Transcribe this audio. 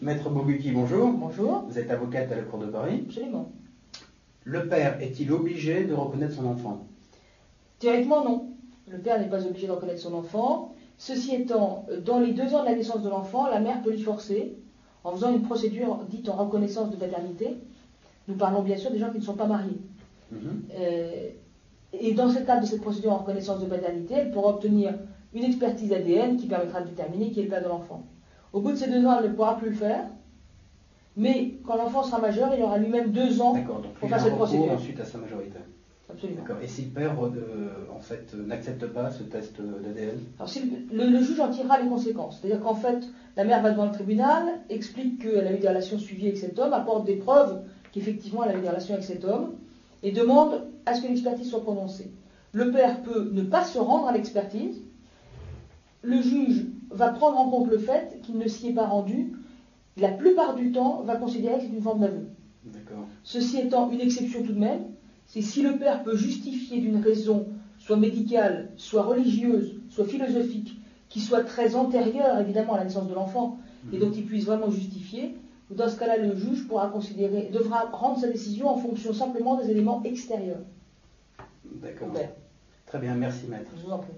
Maître Boguki, bonjour. Bonjour. Vous êtes avocate à la Cour de Paris. Absolument. Le père est-il obligé de reconnaître son enfant? Théoriquement, non. Le père n'est pas obligé de reconnaître son enfant. Ceci étant, dans les 2 ans de la naissance de l'enfant, la mère peut l'y forcer en faisant une procédure dite en reconnaissance de paternité. Nous parlons bien sûr des gens qui ne sont pas mariés. Et dans le cadre de cette procédure en reconnaissance de paternité, elle pourra obtenir une expertise ADN qui permettra de déterminer qui est le père de l'enfant. Au bout de ces 2 ans, elle ne pourra plus le faire, mais quand l'enfant sera majeur, il aura lui-même 2 ans pour faire cette procédure. Ensuite à sa majorité. Absolument. D'accord. Et si le père n'accepte pas ce test d'ADN? Alors, si le juge en tirera les conséquences. C'est-à-dire qu'en fait, la mère va devant le tribunal, explique qu'elle a eu des relations suivies avec cet homme, apporte des preuves qu'effectivement elle a eu des relations avec cet homme, et demande à ce que l'expertise soit prononcée. Le père peut ne pas se rendre à l'expertise. Le juge va prendre en compte le fait qu'il ne s'y est pas rendu. La plupart du temps, va considérer que c'est une forme d'aveu. D'accord. Ceci étant une exception tout de même, c'est si le père peut justifier d'une raison, soit médicale, soit religieuse, soit philosophique, qui soit très antérieure évidemment à la naissance de l'enfant, et dont il puisse vraiment justifier, dans ce cas-là, le juge devra rendre sa décision en fonction simplement des éléments extérieurs. D'accord. Très bien, merci maître. Je vous en prie.